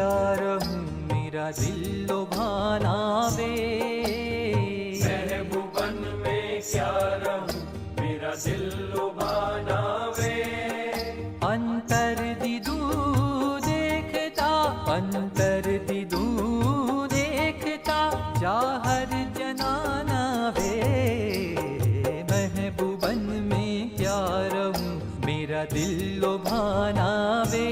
क्या रहूं मेरा दिल लुभाना वे। महबूबन में क्या रहूं मेरा दिल लुभाना वे। अंतर दिदू देखता, अंतर दिदू देखता चाहर जनाना वे। महबूबन में क्या रहूं मेरा दिल लुभाना वे।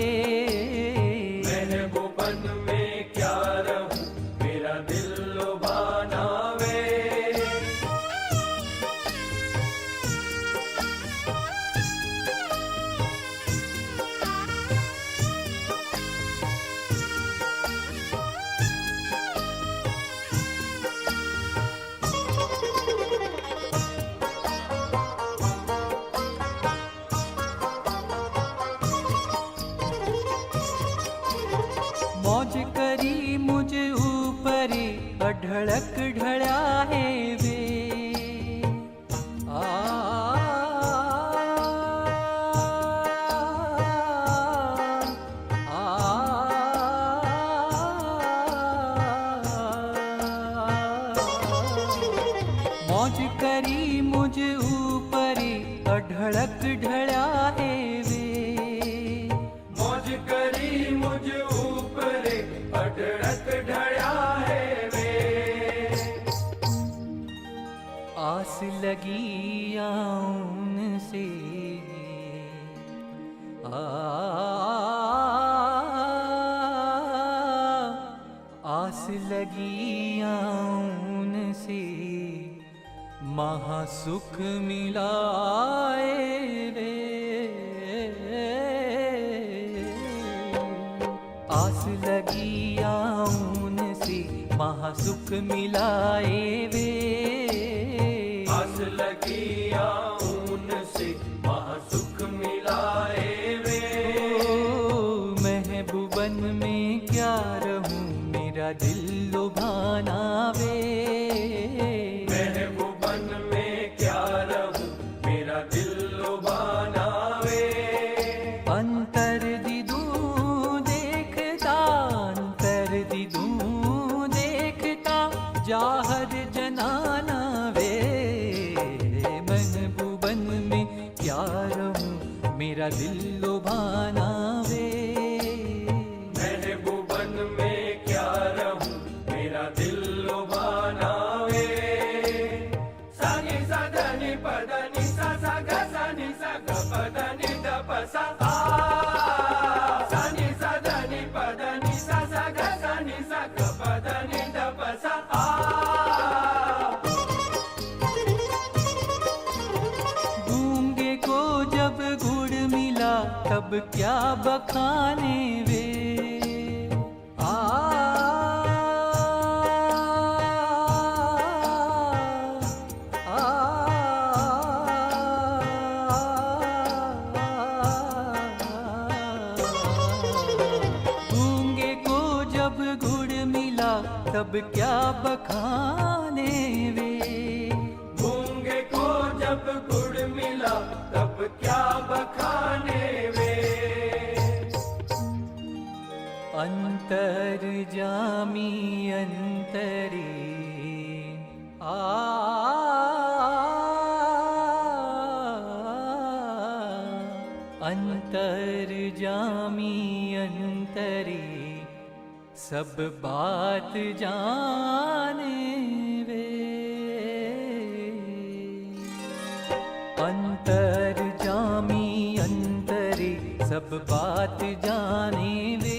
महबूबन में क्या रहूं मेरा दिल लुभाना वे। मौज करी मुझ ऊपरी अढड़क ढड़ा है वे। मौज करी मुझ ऊपरी अढड़क ढड़ा है वे। मौज करी मुझ ऊपर अढड़क ढड़ा है वे। आस लगी आऊं से आस लगी आऊं से महासुख मिलाए वे। आस लगी आऊं से महासुख मिलाए वे। आस लगी आऊन से महासुख मिलाए वे। महबूबन में क्या रहूं मेरा दिल लुभाना वे। महबूबन में क्या रहूं मेरा दिल लुभाना वे। अंतर दिदू देखता, अंतर दिदू देखता जाहर जनाना वे। महबूबन में क्या रहूं मेरा दिल लुभाना वे। महबूबन में क्या रहूं मेरा दिल लुभाना वे। सा नि सा ध नि प ध नि सा सा ग सा नि सा ग प ध नि ध प सा आ। सा नि सा ध नि प ध नि सा सा ग सा नि सा ग प ध नि ध प सा आ। गूंगे को जब गुड़ मिला तब क्या बखाने वे। गूंगे को जब गुड़ मिला तब क्या बखाने वे। गूंगे को जब गुड़ मिला तब क्या बखाने वे। अंतर जामी अंतरी अंतर जामी अंतरी सब बात जाने वे। अंतर जामी अंतरी सब बात जाने वे।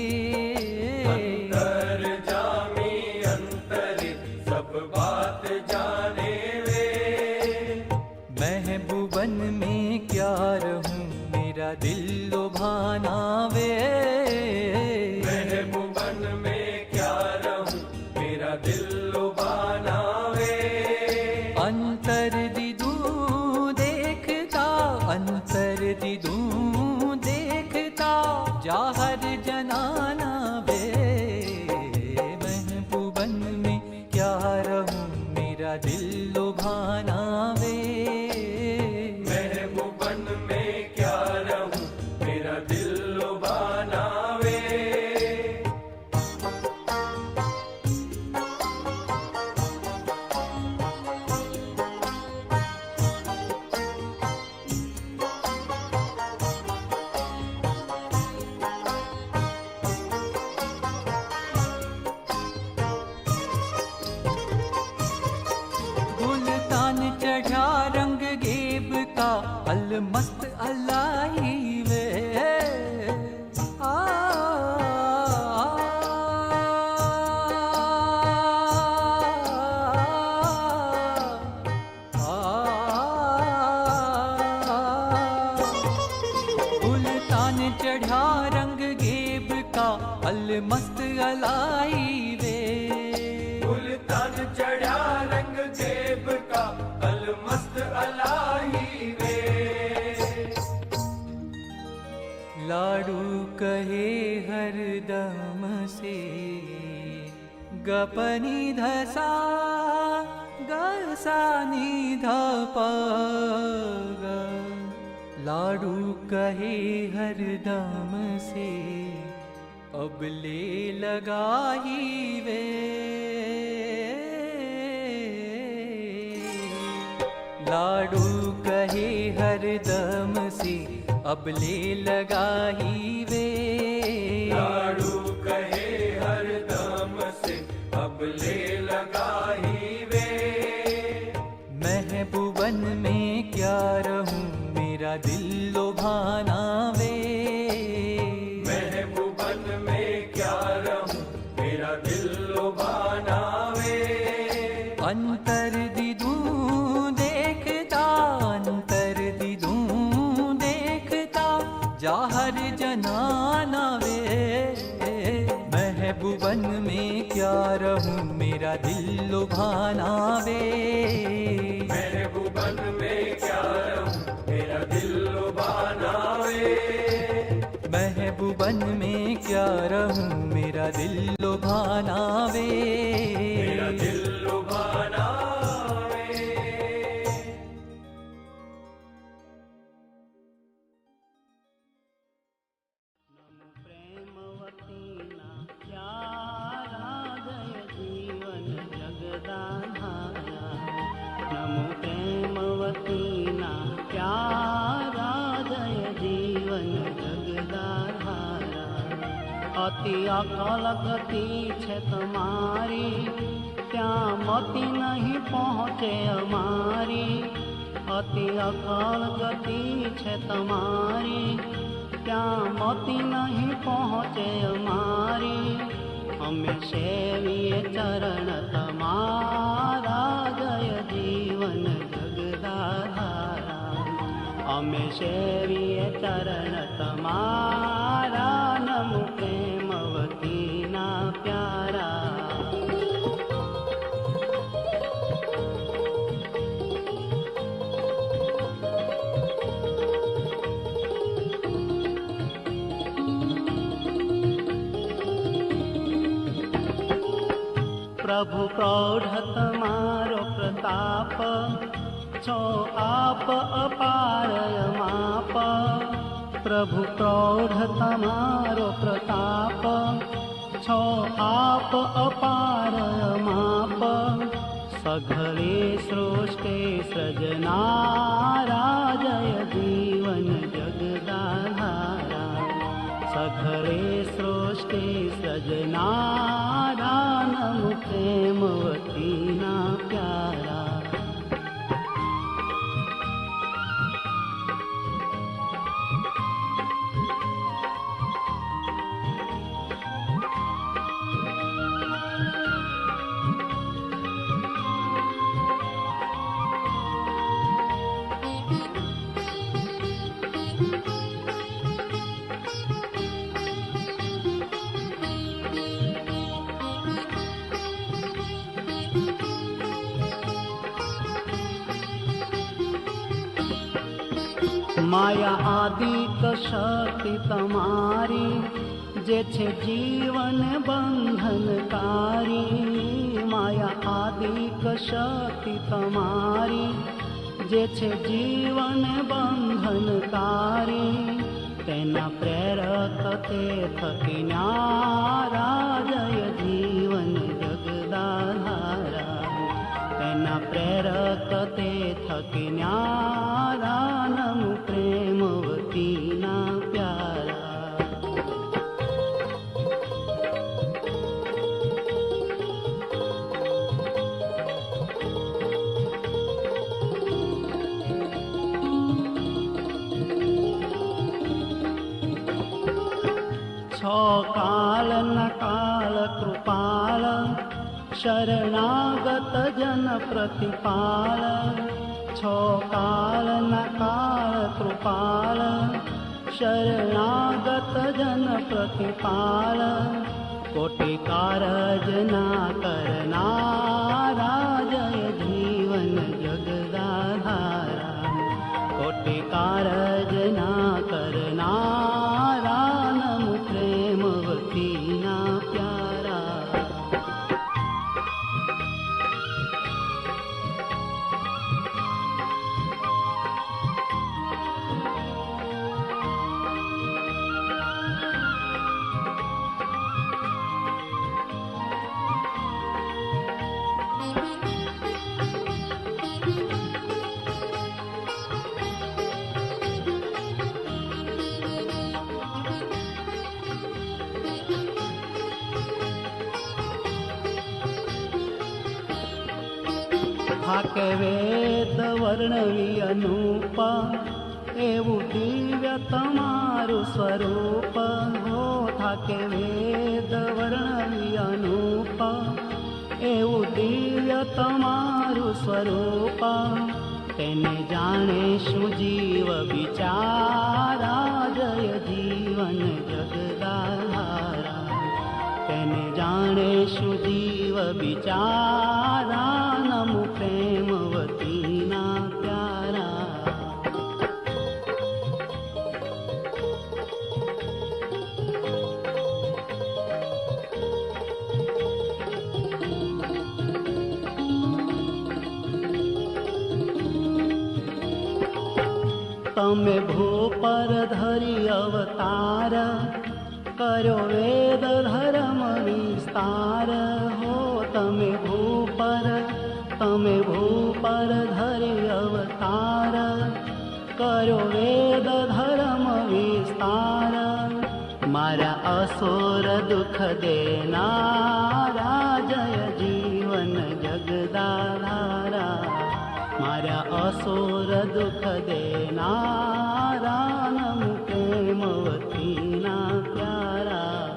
अंतर जामी अंतरी सब बात जाने वे। महबूबन में क्या रहूं मेरा दिल लुभाना वे। महबूबन में क्या रहूं मेरा दिल लुभाना वे। अंतर दिदू देखता, अंतर दिदू देखता जाहर जनाना वे। महबूबन में क्या रहूं मेरा दिल लुभाना वे। महबूबन में क्या रहूं मेरा दिल लुभाना अलमस्त अलाई वे आ, उल्तान चढ़ा रंग गेब का अलमस्त अलाई वे उल्तान चढ़ा रंग जेब का अलमस्त अलाई वे लाडू कहे हरदम से गपनी धसा गसानी धप लाडू कहे हरदम से अब ले लगाई वे लाडू कहे हरदम से अब ले लगाई वे लाडू कहे हरदम से अब ले लगाई वे महबूबन में क्या रहूं मेरा दिल लुभाना वे महबूबन में क्या रहूं मेरा दिल लुभाना वे अंतर दिदूं देखता अंतर दिदूं देखता जाहर जनाना वे महबूबन में क्या रहूं मेरा दिल लुभाना वे महबूबन में क्या रहूं मेरा दिल लुभाना वे महबूबन में क्या रहूं मेरा दिल लुभाना वे मेरा दिल लुभाना वे प्रेमवतीना प्यारा जय जीवन जगदाधारा नमो प्रेमवतीना प्यारा जय जीवन जगदाधारा अति अकल गति છે તમારી ત્યાં મતિ નહીં પહોંચે અમારી અતિ અકલ ગતિ છે તમારી ત્યાં મતિ નહીં પહોંચે અમારી અમે સેવીએ ચરણ તમારા જય જીવન જગદાધારા અમે સેવીએ ચરણ તમારા નમો પ્રેમવતીના પ્યારા प्रभु प्रौढ़ तमारो प्रताप छो आप अपार माप प्रभु प्रौढ़ तमारो प्रताप छो आप अपार माप सघळे सृष्टि सृजनारा जय जीवन जगदाधारा सघळे सृष्टि सृजनारा नमो प्रेमवतीना प्यारा माया आदिक शक्ति तमारी जे छे जीवन बंधनकारी माया आदिक शक्ति तमारी जे छे जीवन बंधनकारी तेना प्रेरक ते थकी न्यारा जय जीवन जगदाधारा तेना प्रेरक ते थकी न्यारा नमो प्रेमवतीना प्यारा छो काल न काल कृपाल, शरणागत जन प्रतिपाल। छो काल न काल कृपाल, शरणागत जन प्रतिपाल। कोटि कारज न करनारा, जय जीवन जगदाधारा। कोटि कारज न करनारा, नमु प्रेमवती ना प्यारा। થાકે વેદ વર્ણવી અનુપ, એવું દિવ્ય તમારું સ્વરૂપ। હો થાકે વેદ વર્ણવી અનુપ, એવું દિવ્ય તમારું સ્વરૂપ। તેને જાણે શું જીવ બિચારા, જય જીવન જગદાધારા। તેને જાણે શું જીવ બિચારા, નમુ પ્રેમવતી ના પ્યારા। તમે ભૂપર ધરી અવતાર, કર્યો વેદ ધર્મ વિસ્તાર। હો તમે ભૂપર ધરી અવતાર, કર્યો વેદ ધર્મ વિસ્તાર। મારા અસુર દુઃખ દેનારા, જય જીવન જગદાધારા। મારા અસુર દુઃખ દેનારા, નમુ પ્રેમવતી ના પ્યારા।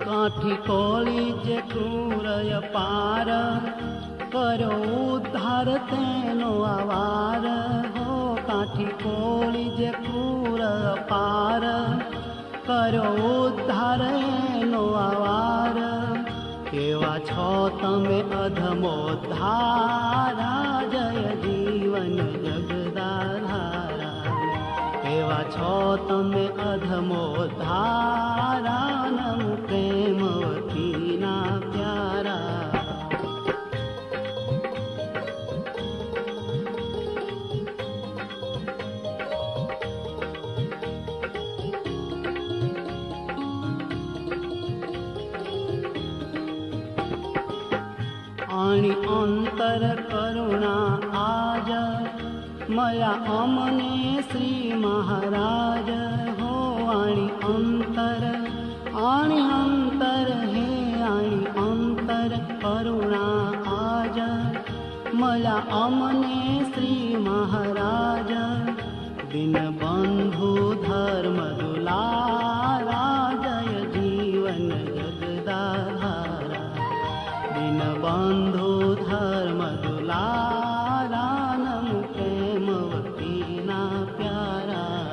કાઠી કોળી જે ક્રૂરય પાર, કર્યો ઉદ્ધાર તેનો આવાર। હો કાઠી કોળી જે ક્રૂર પાર, કર્યો ઉદ્ધાર એનો આવાર। કેવા છો તમે અધમોદ્ધારા, જય જીવન જગદાધારા। કેવા છો તમે અધમોદ્ધારા, નમુ પ્રેમવતી ના પ્યારા। આણી અંતર કરુણા આજ, મળ્યા અમને શ્રી મહારાજ। હો આણી અંતર હે આણી અંતર કરુણા આજ, મળ્યા અમને શ્રી મહારાજ। દિન બંધુ ધર્મ દુલારા, જય જીવન જગદાધારા। દિન બંધુ ધર્મ દુલારા, નમુ પ્રેમવતી ના પ્યારા।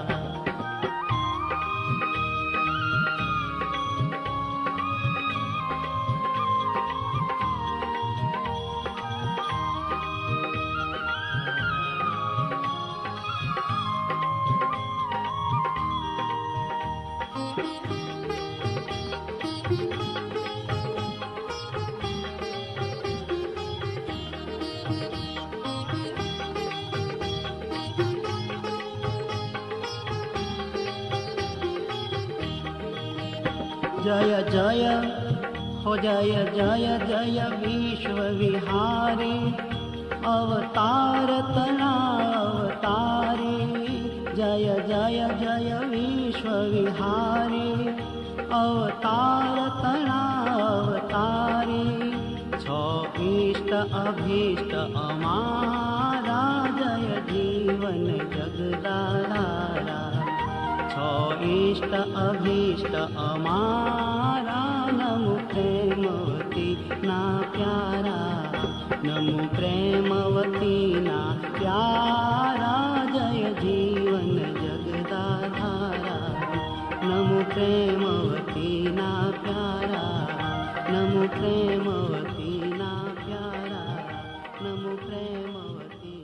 जय जय हो जय जय जय विश्व विहारी अवतार तना अवतारी जय जय जय विश्व विहारी अवतार तना अवतारी छो इष्ट अभीष्ट अमारा जय जीवन जगदाधारा छो इष्ट अभीष्ट अमारा नमो प्रेमवती ना प्यारा नमो प्रेमवती ना प्यारा जय जीवन जगदाधारा नमो प्रेमवती ना प्यारा नमो प्रेमवती ना प्यारा नमो प्रेमवती